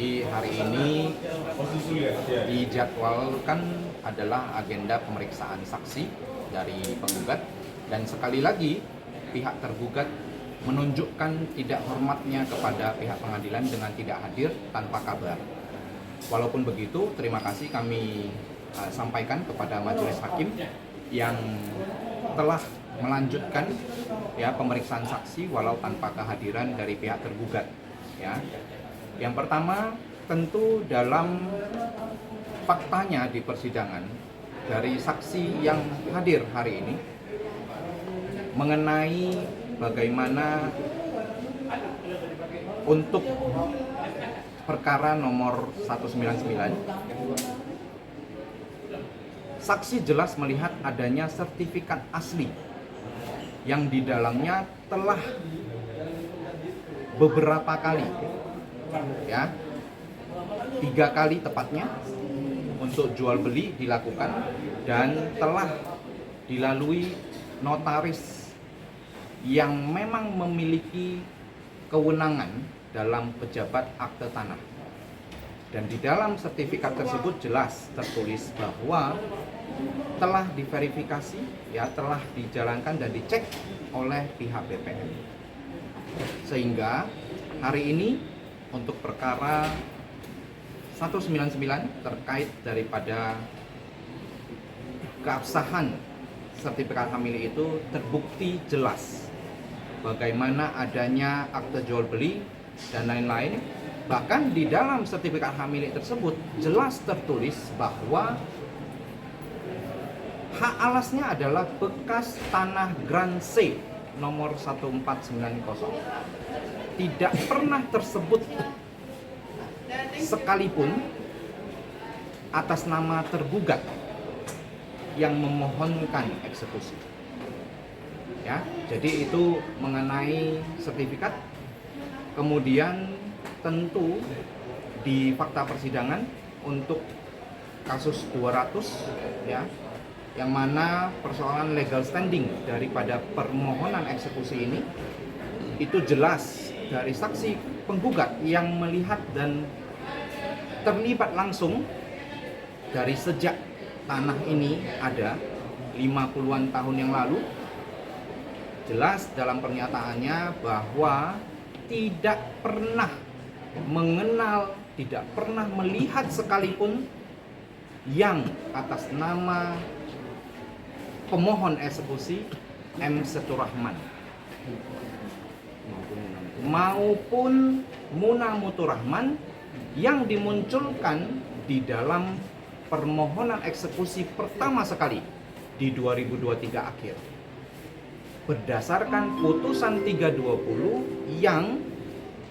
Jadi hari ini dijadwalkan adalah agenda pemeriksaan saksi dari penggugat, dan sekali lagi pihak tergugat menunjukkan tidak hormatnya kepada pihak pengadilan dengan tidak hadir tanpa kabar. Walaupun begitu, terima kasih kami sampaikan kepada majelis hakim yang telah melanjutkan pemeriksaan saksi walau tanpa kehadiran dari pihak tergugat. Yang pertama, tentu dalam faktanya di persidangan dari saksi yang hadir hari ini mengenai bagaimana untuk perkara nomor 199, saksi jelas melihat adanya sertifikat asli yang di dalamnya telah beberapa kali, 3 kali tepatnya, untuk jual beli dilakukan dan telah dilalui notaris yang memang memiliki kewenangan dalam pejabat akte tanah. Dan di dalam sertifikat tersebut jelas tertulis bahwa telah diverifikasi, telah dijalankan dan dicek oleh pihak BPN. Sehingga hari ini untuk perkara 199 terkait daripada keabsahan sertifikat hamil itu terbukti jelas bagaimana adanya akte jual beli dan lain-lain. Bahkan di dalam sertifikat hamil tersebut jelas tertulis bahwa hak alasnya adalah bekas tanah Grand C nomor 1490. Tidak pernah tersebut sekalipun atas nama tergugat yang memohonkan eksekusi. Jadi itu mengenai sertifikat. Kemudian tentu di fakta persidangan untuk kasus 200 yang mana persoalan legal standing daripada permohonan eksekusi ini itu jelas dari saksi penggugat yang melihat dan terlibat langsung dari sejak tanah ini ada 50-an tahun yang lalu. Jelas dalam pernyataannya bahwa tidak pernah mengenal, tidak pernah melihat sekalipun yang atas nama pemohon eksekusi M. Seturahman maupun Muna Muturahman yang dimunculkan di dalam permohonan eksekusi pertama sekali di 2023 akhir berdasarkan putusan 320 yang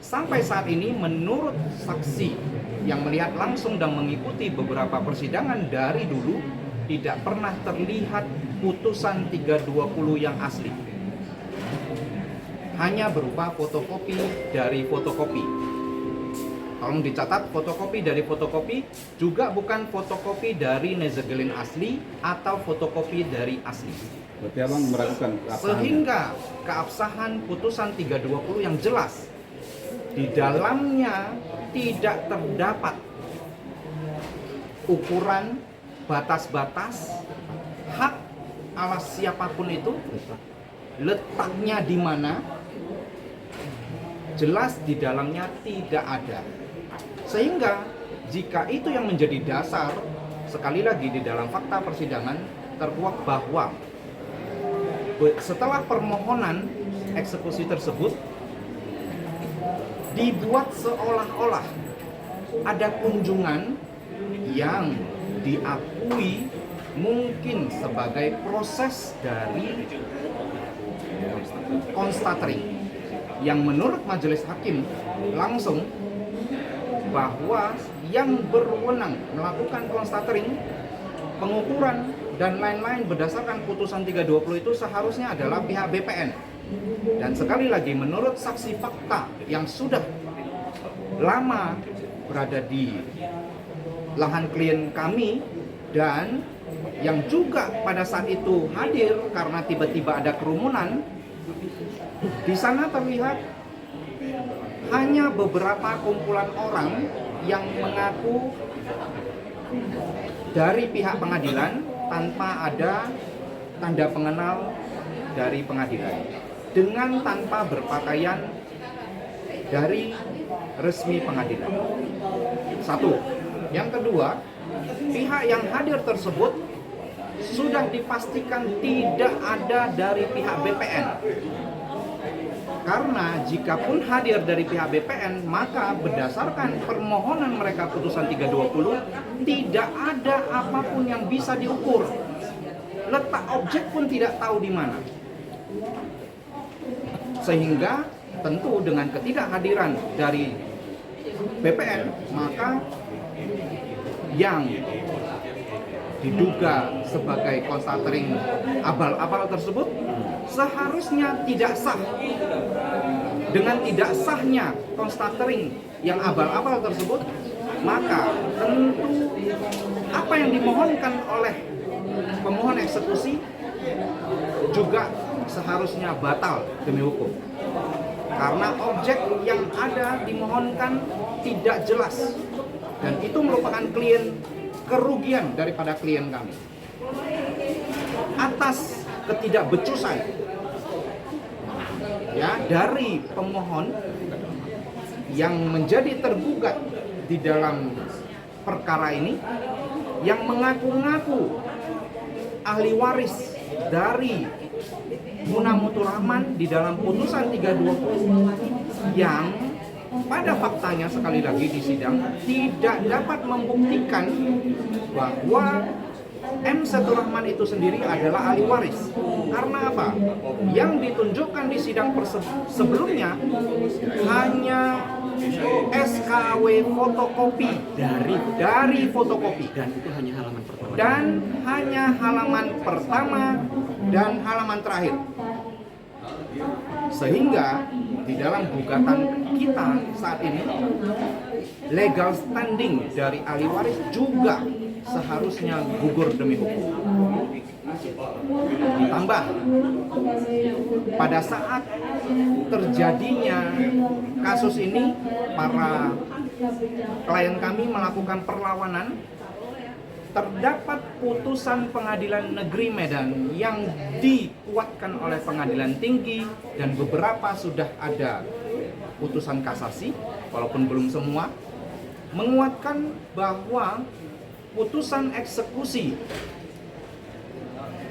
sampai saat ini menurut saksi yang melihat langsung dan mengikuti beberapa persidangan dari dulu tidak pernah terlihat putusan 320 yang asli. Hanya berupa fotokopi dari fotokopi. Tolong dicatat, fotokopi dari fotokopi juga bukan fotokopi dari Nezegelin asli atau fotokopi dari asli. Berarti abang meragukan keabsahan. Sehingga keabsahan putusan 320 yang jelas di dalamnya tidak terdapat ukuran batas-batas hak alas siapapun itu, letaknya di mana, jelas di dalamnya tidak ada. Sehingga jika itu yang menjadi dasar, sekali lagi di dalam fakta persidangan terkuak bahwa setelah permohonan eksekusi tersebut dibuat seolah-olah ada kunjungan yang diakui mungkin sebagai proses dari konstatering yang menurut majelis hakim langsung bahwa yang berwenang melakukan konstatering, pengukuran dan lain-lain berdasarkan putusan 320 itu seharusnya adalah pihak BPN. Dan sekali lagi menurut saksi fakta yang sudah lama berada di lahan klien kami dan yang juga pada saat itu hadir karena tiba-tiba ada kerumunan, di sana terlihat hanya beberapa kumpulan orang yang mengaku dari pihak pengadilan tanpa ada tanda pengenal dari pengadilan, dengan tanpa berpakaian dari resmi pengadilan. Satu. Yang kedua, pihak yang hadir tersebut sudah dipastikan tidak ada dari pihak BPN. Karena jikapun hadir dari pihak BPN, maka berdasarkan permohonan mereka putusan 320, tidak ada apapun yang bisa diukur. Letak objek pun tidak tahu di mana. Sehingga tentu dengan ketidakhadiran dari BPN, maka yang diduga sebagai konstatering abal-abal tersebut seharusnya tidak sah. Dengan tidak sahnya konstatering yang abal-abal tersebut, maka tentu apa yang dimohonkan oleh pemohon eksekusi juga seharusnya batal demi hukum. Karena objek yang ada dimohonkan tidak jelas, dan itu merupakan kerugian daripada klien kami. Atas ketidakbecusan ya dari pemohon yang menjadi tergugat di dalam perkara ini, yang mengaku-ngaku ahli waris dari Munamutur Rahman di dalam putusan 320, yang pada faktanya sekali lagi di sidang tidak dapat membuktikan bahwa M. Setur Rahman itu sendiri adalah ahli waris. Karena apa? Yang ditunjukkan di sidang sebelumnya hanya SKW fotokopi dari fotokopi, dan itu hanya halaman pertama. dan hanya halaman pertama dan halaman terakhir. Sehingga di dalam gugatan kita saat ini, legal standing dari ahli waris juga seharusnya gugur demi hukum. Ditambah pada saat terjadinya kasus ini, para klien kami melakukan perlawanan. Terdapat putusan Pengadilan Negeri Medan yang dikuatkan oleh Pengadilan Tinggi, dan beberapa sudah ada putusan kasasi, walaupun belum semua, menguatkan bahwa putusan eksekusi,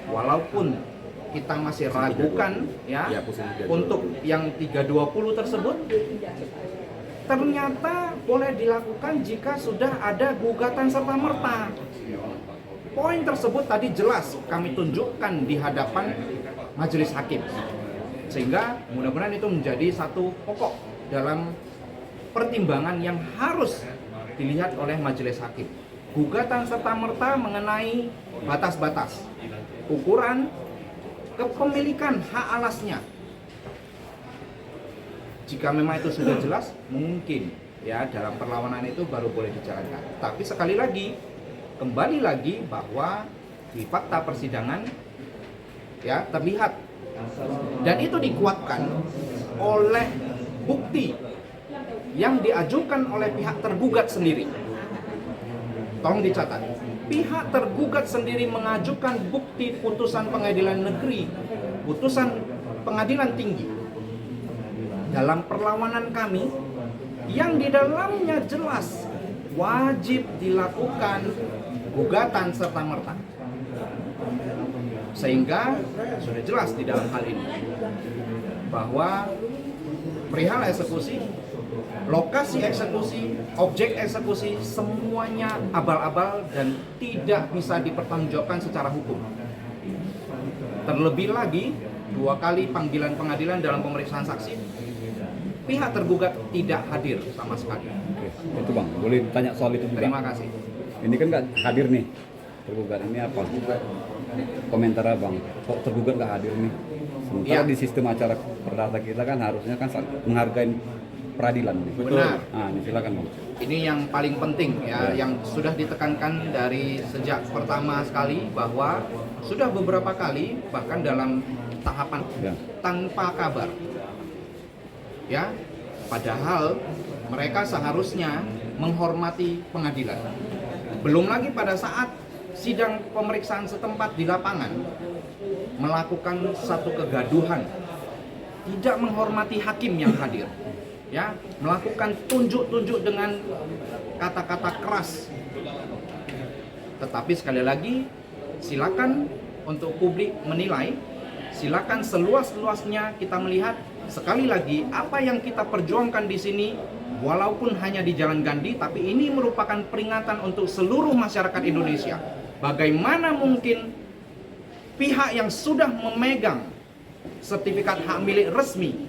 walaupun kita masih ragukan ya untuk yang 320 tersebut, ternyata boleh dilakukan jika sudah ada gugatan serta-merta. Poin tersebut tadi jelas kami tunjukkan di hadapan majelis hakim, sehingga mudah-mudahan itu menjadi satu pokok dalam pertimbangan yang harus dilihat oleh majelis hakim. Gugatan serta-merta mengenai batas-batas, ukuran, kepemilikan hak alasnya. Jika memang itu sudah jelas, mungkin ya dalam perlawanan itu baru boleh dijalankan. Tapi sekali lagi, kembali lagi bahwa di fakta persidangan ya terlihat, dan itu dikuatkan oleh bukti yang diajukan oleh pihak tergugat sendiri. Tolong dicatat, pihak tergugat sendiri mengajukan bukti putusan pengadilan negeri, putusan pengadilan tinggi dalam perlawanan kami, yang di dalamnya jelas wajib dilakukan gugatan serta-merta. Sehingga sudah jelas di dalam hal ini bahwa perihal eksekusi, lokasi eksekusi, objek eksekusi, semuanya abal-abal dan tidak bisa dipertanggungjawabkan secara hukum. Terlebih lagi, 2 kali panggilan pengadilan dalam pemeriksaan saksi, pihak tergugat tidak hadir sama sekali. Oke, itu Bang, boleh tanya soal itu juga? Terima kasih. Ini kan nggak hadir nih tergugat, ini apa? Komentar Abang, kok tergugat nggak hadir nih? Sementara Ya. di sistem acara perdata kita kan harusnya kan menghargai peradilan nih. Benar. Nah, ini silakan Bang. Ini yang paling penting ya, yang sudah ditekankan dari sejak pertama sekali, bahwa sudah beberapa kali bahkan dalam tahapan Ya. tanpa kabar. Ya, padahal mereka seharusnya menghormati pengadilan. Belum lagi pada saat sidang pemeriksaan setempat di lapangan melakukan satu kegaduhan, tidak menghormati hakim yang hadir, ya, melakukan tunjuk-tunjuk dengan kata-kata keras. Tetapi sekali lagi, silakan untuk publik menilai, silakan seluas-luasnya kita melihat. Sekali lagi, apa yang kita perjuangkan di sini, walaupun hanya di Jalan Gandhi, tapi ini merupakan peringatan untuk seluruh masyarakat Indonesia. Bagaimana mungkin pihak yang sudah memegang sertifikat hak milik resmi,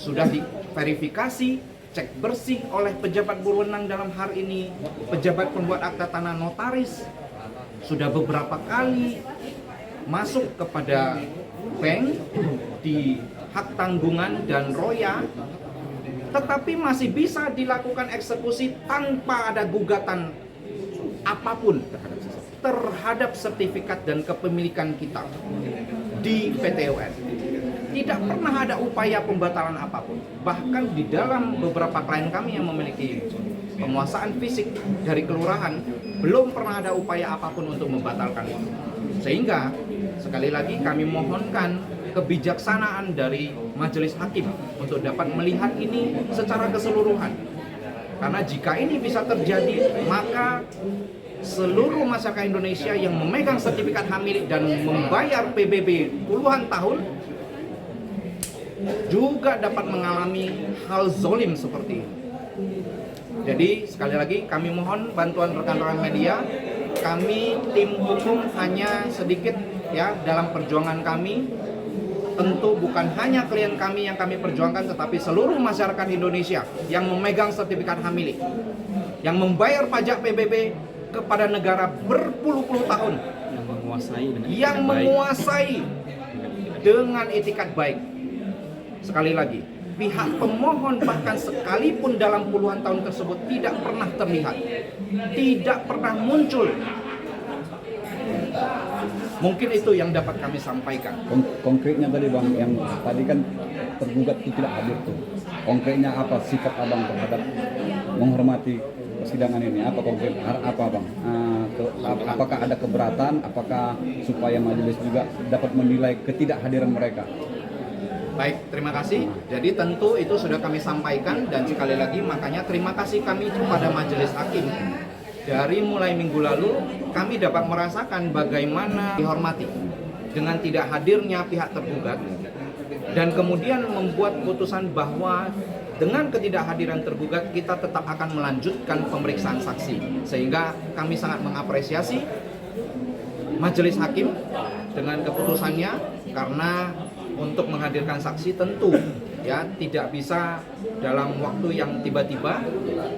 sudah diverifikasi, cek bersih oleh pejabat berwenang dalam hal ini, pejabat pembuat akta tanah notaris, sudah beberapa kali masuk kepada bank di hak tanggungan dan roya, tetapi masih bisa dilakukan eksekusi tanpa ada gugatan apapun terhadap sertifikat dan kepemilikan kita di PT UN. Tidak pernah ada upaya pembatalan apapun. Bahkan di dalam beberapa klien kami yang memiliki penguasaan fisik dari kelurahan, belum pernah ada upaya apapun untuk membatalkan itu. Sehingga sekali lagi kami mohonkan kebijaksanaan dari majelis hakim untuk dapat melihat ini secara keseluruhan. Karena jika ini bisa terjadi, maka seluruh masyarakat Indonesia yang memegang sertifikat hak milik dan membayar PBB puluhan tahun juga dapat mengalami hal zolim seperti ini. Jadi sekali lagi kami mohon bantuan rekan-rekan media. Kami tim hukum hanya sedikit ya dalam perjuangan kami. Tentu bukan hanya klien kami yang kami perjuangkan, tetapi seluruh masyarakat Indonesia yang memegang sertifikat hak milik, yang membayar pajak PBB kepada negara berpuluh-puluh tahun, yang menguasai dengan itikat baik. Sekali lagi, pihak pemohon bahkan sekalipun dalam puluhan tahun tersebut tidak pernah terlihat, tidak pernah muncul. Mungkin itu yang dapat kami sampaikan. Konkretnya tadi Bang, yang tadi kan tergugat itu tidak hadir tuh. Konkretnya apa sikap Abang terhadap menghormati persidangan ini? Apa konkret? Apa Bang? Apakah ada keberatan? Apakah supaya majelis juga dapat menilai ketidakhadiran mereka? Baik, terima kasih. Jadi tentu itu sudah kami sampaikan dan sekali lagi makanya terima kasih kami kepada majelis hakim. Dari mulai minggu lalu kami dapat merasakan bagaimana dihormati dengan tidak hadirnya pihak tergugat dan kemudian membuat putusan bahwa dengan ketidakhadiran tergugat kita tetap akan melanjutkan pemeriksaan saksi, sehingga kami sangat mengapresiasi majelis hakim dengan keputusannya karena untuk menghadirkan saksi tentu ya tidak bisa dalam waktu yang tiba-tiba,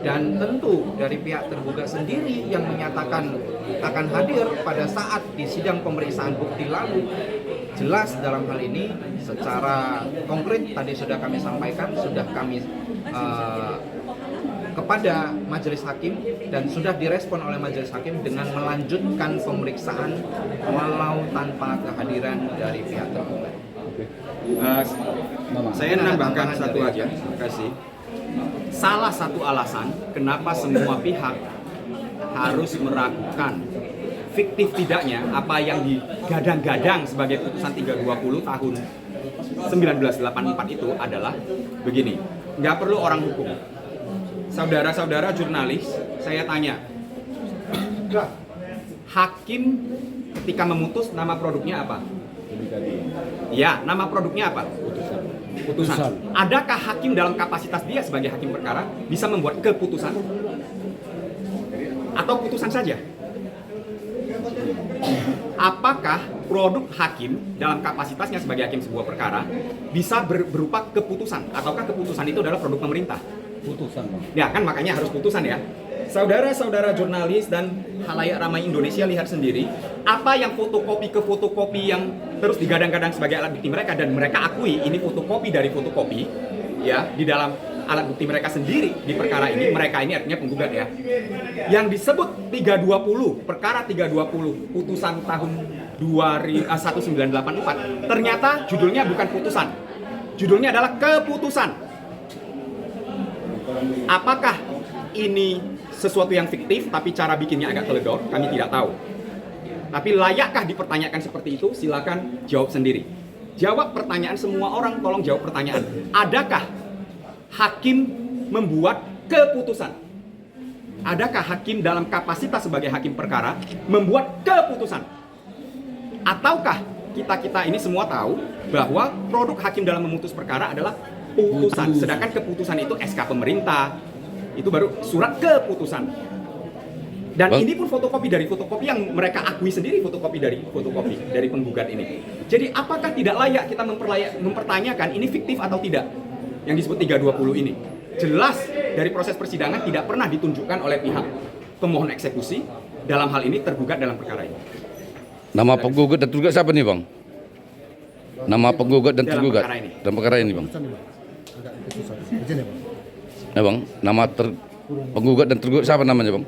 dan tentu dari pihak tergugat sendiri yang menyatakan akan hadir pada saat di sidang pemeriksaan bukti lalu. Jelas dalam hal ini secara konkret tadi sudah kami sampaikan, sudah kami kepada majelis hakim dan sudah direspon oleh majelis hakim dengan melanjutkan pemeriksaan walau tanpa kehadiran dari pihak tergugat. Saya menambahkan satu aja, terima kasih. Salah satu alasan kenapa semua pihak harus meragukan fiktif tidaknya apa yang digadang-gadang sebagai putusan 320 tahun 1984 itu adalah begini, nggak perlu orang hukum. Saudara-saudara jurnalis, saya tanya, hakim ketika memutus nama produknya apa? Ya, nama produknya apa? Putusan. Adakah hakim dalam kapasitas dia sebagai hakim perkara bisa membuat keputusan? Atau putusan saja? Apakah produk hakim dalam kapasitasnya sebagai hakim sebuah perkara bisa berupa keputusan? Ataukah keputusan itu adalah produk pemerintah? Putusan Bang. Ya kan, makanya harus putusan ya. Saudara-saudara jurnalis dan halayak ramai Indonesia lihat sendiri apa yang fotokopi ke fotokopi yang terus digadang-gadang sebagai alat bukti mereka, dan mereka akui ini fotokopi dari fotokopi ya di dalam alat bukti mereka sendiri di perkara ini. Mereka ini artinya penggugat ya. Yang disebut 320, perkara 320 putusan tahun 1984 ternyata judulnya bukan putusan. Judulnya adalah keputusan. Apakah ini sesuatu yang fiktif tapi cara bikinnya agak teledor, kami tidak tahu. Tapi layakkah dipertanyakan seperti itu? Silakan jawab sendiri. Jawab pertanyaan semua orang, tolong jawab pertanyaan. Adakah hakim membuat keputusan? Adakah hakim dalam kapasitas sebagai hakim perkara membuat keputusan? Ataukah kita ini semua tahu bahwa produk hakim dalam memutus perkara adalah putusan, sedangkan keputusan itu SK pemerintah, itu baru surat keputusan. Dan ini pun fotokopi dari fotokopi yang mereka akui sendiri, fotokopi dari penggugat ini. Jadi apakah tidak layak kita mempertanyakan ini fiktif atau tidak? Yang disebut 320 ini. Jelas dari proses persidangan tidak pernah ditunjukkan oleh pihak pemohon eksekusi dalam hal ini tergugat dalam perkara ini. Nama penggugat dan tergugat siapa nih, Bang? Nama penggugat dan tergugat dalam perkara ini, Bang. Ya, Bang. Nama penggugat dan tergugat siapa namanya, Bang?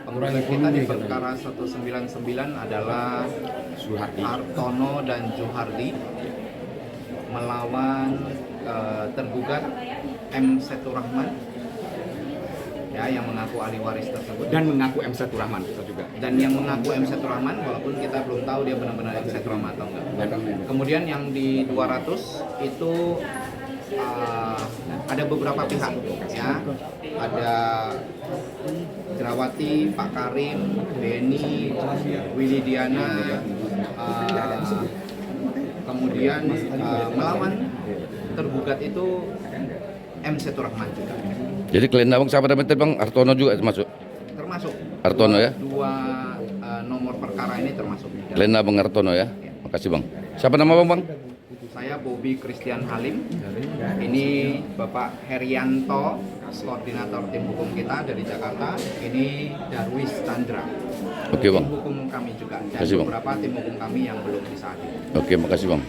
Penggugat kita di perkara 199 adalah Hartono dan Juhardi melawan tergugat M. Seturahman, ya, yang mengaku ahli waris tersebut Dan mengaku M. Seturahman itu juga. dan yang mengaku M. Seturahman walaupun kita belum tahu dia benar-benar M. Seturahman atau enggak. Kemudian yang di 200 itu ada beberapa pihak, ya, ada Jerawati, Pak Karim, Beni, Willy Diana, kemudian melawan tergugat itu M. Seturahman juga. Jadi klien Abang siapa namanya, Bang? Hartono juga termasuk? Termasuk Hartono ya? dua nomor perkara ini termasuk. Klien Abang Hartono ya? Makasih, Bang. Siapa nama Bang, Bang? Saya Bobby Christian Halim. Ini Bapak Herianto, koordinator tim hukum kita dari Jakarta. Ini Darwis Chandra. Oke, Bang. Tim hukum kami juga dan Makasih, Bang. beberapa tim hukum kami yang belum bisa hadir. Oke, makasih, Bang.